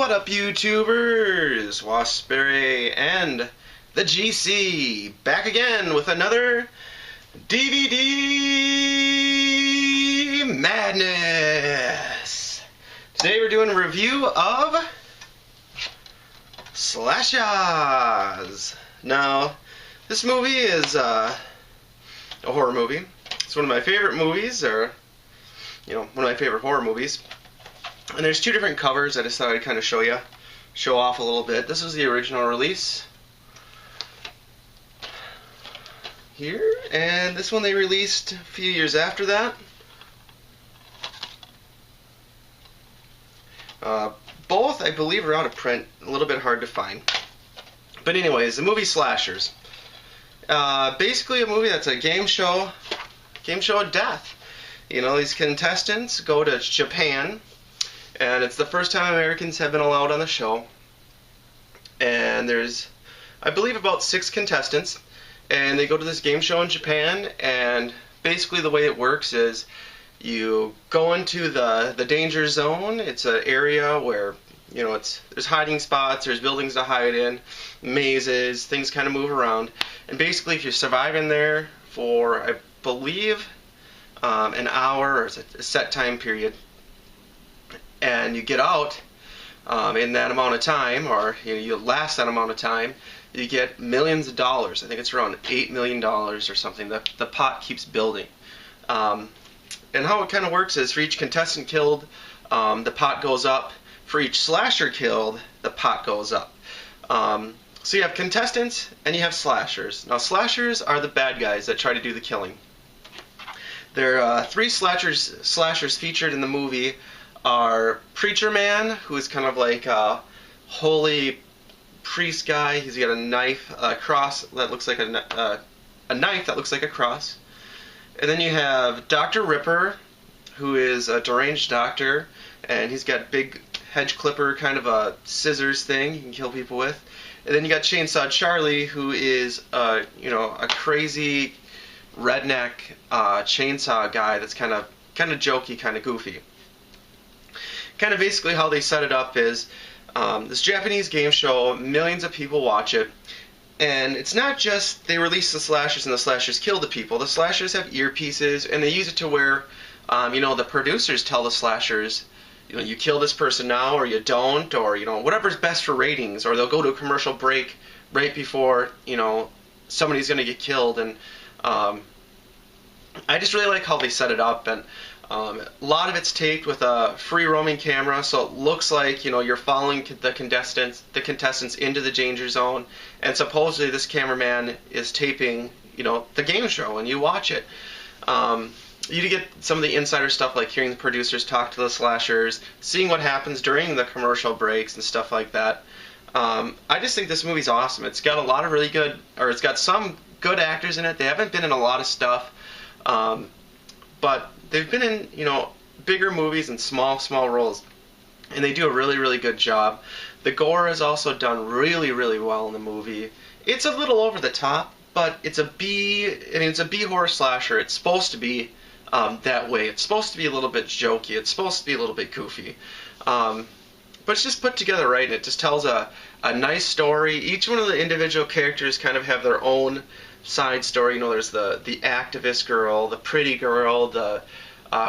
What up, YouTubers? Waspberry and the GC back again with another DVD Madness. Today we're doing a review of Slashers. Now, this movie is a horror movie. It's one of my favorite movies, or one of my favorite horror movies. And there's two different covers. I just thought I'd kind of show off a little bit. This is the original release here, and this one they released a few years after that. Both, I believe, are out of print. A little bit hard to find. But anyways, the movie Slashers. Basically a movie that's a game show of death. These contestants go to Japan, and it's the first time Americans have been allowed on the show. And there's, I believe, about 6 contestants, and they go to this game show in Japan. And basically the way it works is you go into the danger zone. It's an area where there's hiding spots, there's buildings to hide in, mazes, things kind of move around. And basically, if you survive in there for, I believe, an hour, or a set time period, and you get out in that amount of time, or you last that amount of time, you get millions of dollars. I think it's around $8 million or something. The pot keeps building. And how it kind of works is, for each contestant killed, the pot goes up. For each slasher killed, the pot goes up. So you have contestants and you have slashers. Now, slashers are the bad guys that try to do the killing. There are 3 slashers featured in the movie. Are Preacher Man, who is kind of like a holy priest guy. He's got a knife, a cross that looks like a knife that looks like a cross. And then you have Dr. Ripper, who is a deranged doctor, and he's got big hedge clipper, kind of a scissors thing you can kill people with. And then you got Chainsaw Charlie, who is a crazy redneck chainsaw guy that's kind of jokey, kind of goofy. Kind of basically how they set it up is this Japanese game show, millions of people watch it, and it's not just they release the slashers and the slashers kill the people. The slashers have earpieces, and they use it to where the producers tell the slashers, you kill this person now, or you don't, or whatever's best for ratings. Or they'll go to a commercial break right before somebody's going to get killed. And I just really like how they set it up. And a lot of it's taped with a free roaming camera, so it looks like you're following the contestants into the danger zone. And supposedly this cameraman is taping the game show, and you watch it. You get some of the insider stuff, like hearing the producers talk to the slashers, seeing what happens during the commercial breaks and stuff like that. I just think this movie's awesome. It's got a lot of really good, or it's got some good actors in it. They haven't been in a lot of stuff, but they've been in bigger movies and small roles, and they do a really, really good job. The gore is also done really, really well in the movie. It's a little over the top, but it's a B horror slasher. It's supposed to be that way. It's supposed to be a little bit jokey. It's supposed to be a little bit goofy. But it's just put together right, and it just tells a nice story. Each one of the individual characters kind of have their own side story. There's the activist girl, the pretty girl, the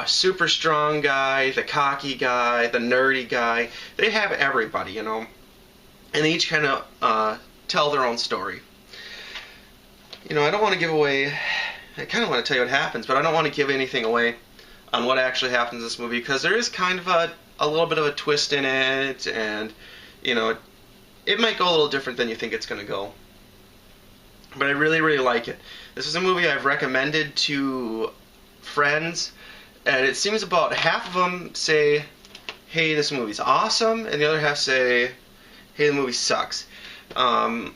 super strong guy, the cocky guy, the nerdy guy. They have everybody, and they each kind of tell their own story. I don't want to give away. I kind of want to tell you what happens, but I don't want to give anything away on what actually happens in this movie, because there is kind of a little bit of a twist in it, and it might go a little different than you think it's going to go. But I really, really like it. This is a movie I've recommended to friends, and it seems about half of them say, hey, this movie's awesome, and the other half say, hey, the movie sucks. A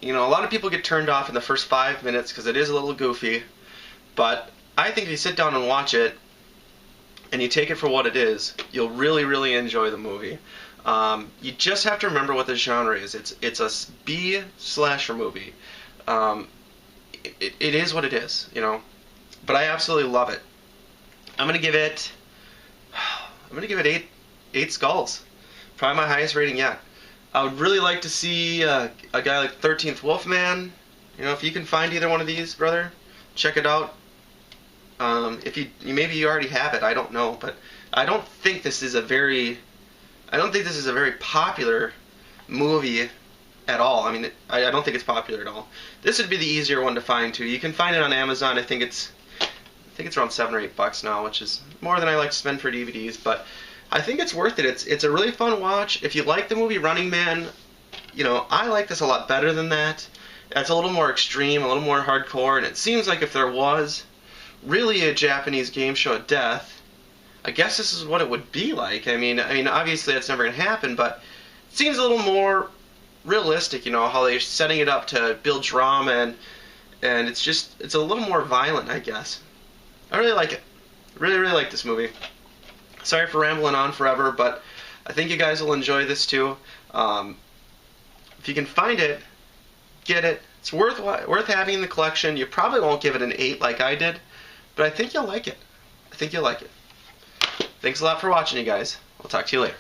lot of people get turned off in the first 5 minutes because it is a little goofy, but I think if you sit down and watch it and you take it for what it is, you'll really, really enjoy the movie. You just have to remember what the genre is. It's a B slasher movie. It is what it is, but I absolutely love it. I'm gonna give it 8 skulls. Probably my highest rating yet. I would really like to see a guy like 13th Wolfman. You know, if you can find either one of these, brother, check it out. If you maybe you already have it, I don't know, but I don't think this is a very popular movie at all. I mean, I don't think it's popular at all. This would be the easier one to find too. You can find it on Amazon. I think it's around $7 or $8 now, which is more than I like to spend for DVDs, but I think it's worth it. It's a really fun watch. If you like the movie Running Man, you know, I like this a lot better than that. It's a little more extreme, a little more hardcore, and it seems like if there was really a Japanese game show of death, I guess this is what it would be like. I mean, obviously that's never going to happen, but it seems a little more realistic, you know, how they're setting it up to build drama, and it's a little more violent, I guess. I really like it. Really, really like this movie. Sorry for rambling on forever, but I think you guys will enjoy this too. If you can find it, get it. It's worth having in the collection. You probably won't give it an 8 like I did, but I think you'll like it. I think you'll like it. Thanks a lot for watching, you guys. I'll talk to you later.